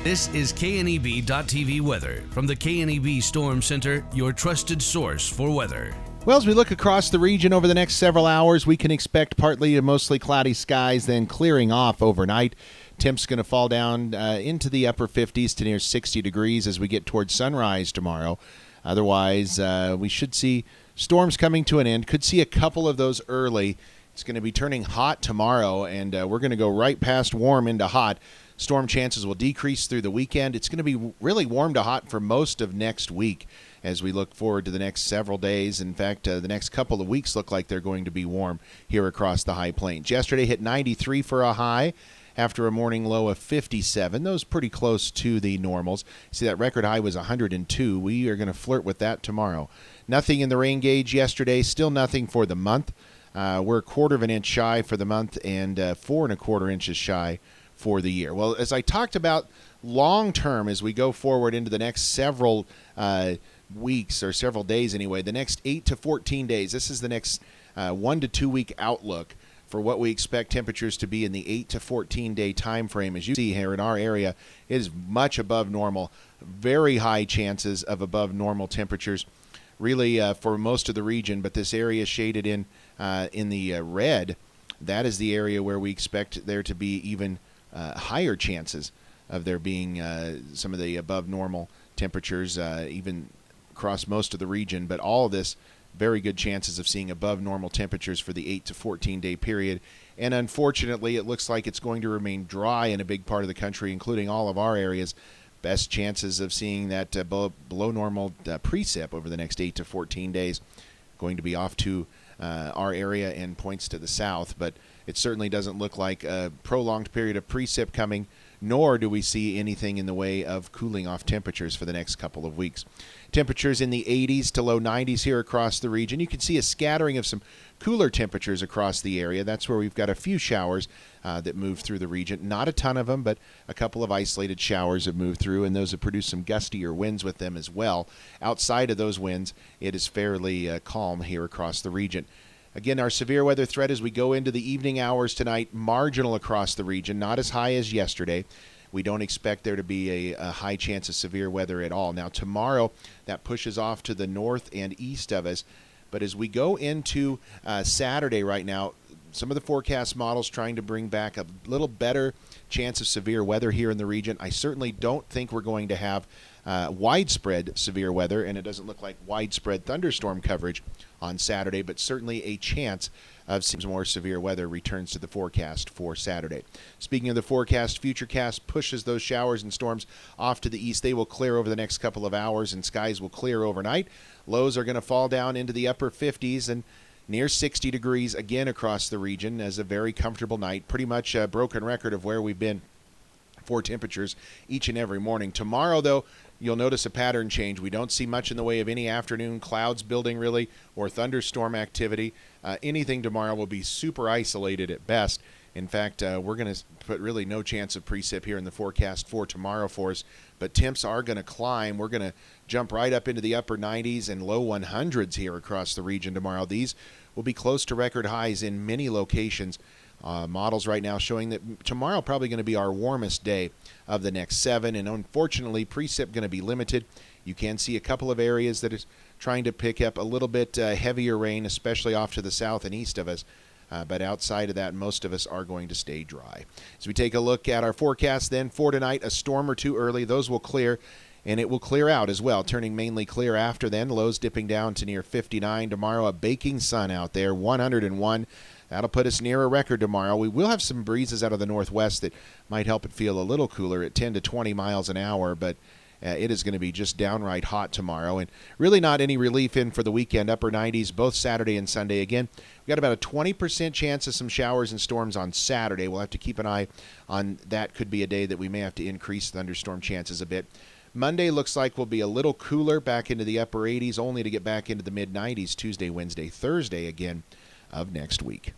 This is KNEB.TV weather from the KNEB Storm Center, your trusted source for weather. Well, as we look across the region over the next several hours, we can expect partly to mostly cloudy skies, then clearing off overnight. Temps going to fall down into the upper 50s to near 60 degrees as we get towards sunrise tomorrow. Otherwise, we should see storms coming to an end. Could see a couple of those early. It's going to be turning hot tomorrow, and we're going to go right past warm into hot. Storm chances will decrease through the weekend. It's going to be really warm to hot for most of next week as we look forward to the next several days. In fact, the next couple of weeks look like they're going to be warm here across the High Plains. Yesterday hit 93 for a high after a morning low of 57. Those pretty close to the normals. See, that record high was 102. We are going to flirt with that tomorrow. Nothing in the rain gauge yesterday. Still nothing for the month. We're a quarter of an inch shy for the month and 4¼ inches shy for the year. Well, as I talked about long term, as we go forward into the next several weeks, or several days anyway, the next 8 to 14 days, this is the next 1 to 2 week outlook for what we expect temperatures to be in the 8 to 14 day time frame. As you see here in our area, it is much above normal. Very high chances of above normal temperatures really for most of the region, but this area shaded in the red, that is the area where we expect there to be even higher chances of there being some of the above normal temperatures even across most of the region. But all of this, very good chances of seeing above normal temperatures for the 8 to 14 day period. And unfortunately, it looks like it's going to remain dry in a big part of the country, including all of our areas. Best chances of seeing that below normal precip over the next 8 to 14 days going to be off to our area and points to the south. But it certainly doesn't look like a prolonged period of precip coming, nor do we see anything in the way of cooling off temperatures for the next couple of weeks. Temperatures in the 80s to low 90s here across the region. You can see a scattering of some cooler temperatures across the area. That's where we've got a few showers that move through the region. Not a ton of them, but a couple of isolated showers have moved through, and those have produced some gustier winds with them as well. Outside of those winds, it is fairly calm here across the region. Again, our severe weather threat as we go into the evening hours tonight, marginal across the region, not as high as yesterday. We don't expect there to be a high chance of severe weather at all. Now, tomorrow, that pushes off to the north and east of us. But as we go into Saturday right now, some of the forecast models trying to bring back a little better chance of severe weather here in the region. I certainly don't think we're going to have widespread severe weather, and it doesn't look like widespread thunderstorm coverage on Saturday, but certainly a chance of some more severe weather returns to the forecast for Saturday. Speaking of the forecast, Futurecast pushes those showers and storms off to the east. They will clear over the next couple of hours, and skies will clear overnight. Lows are going to fall down into the upper 50s and near 60 degrees again across the region as a very comfortable night. Pretty much a broken record of where we've been for temperatures each and every morning. Tomorrow, though, you'll notice a pattern change. We don't see much in the way of any afternoon clouds building, really, or thunderstorm activity. Anything tomorrow will be super isolated at best. In fact, we're going to put really no chance of precip here in the forecast for tomorrow for us, but temps are going to climb. We're going to jump right up into the upper 90s and low 100s here across the region tomorrow. These will be close to record highs in many locations. Models right now showing that tomorrow probably going to be our warmest day of the next 7, and unfortunately precip going to be limited. You can see a couple of areas that is trying to pick up a little bit heavier rain, especially off to the south and east of us. But outside of that, most of us are going to stay dry. As we take a look at our forecast then for tonight, a storm or two early. Those will clear, and it will clear out as well, turning mainly clear after then. Lows dipping down to near 59 tomorrow. A baking sun out there, 101. That'll put us near a record tomorrow. We will have some breezes out of the northwest that might help it feel a little cooler at 10 to 20 miles an hour, but it is going to be just downright hot tomorrow, and really not any relief in for the weekend. Upper 90s both Saturday and Sunday. Again, we've got about a 20% chance of some showers and storms on Saturday. We'll have to keep an eye on that. Could be a day that we may have to increase thunderstorm chances a bit. Monday looks like we'll be a little cooler, back into the upper 80s, only to get back into the mid 90s Tuesday, Wednesday, Thursday again of next week.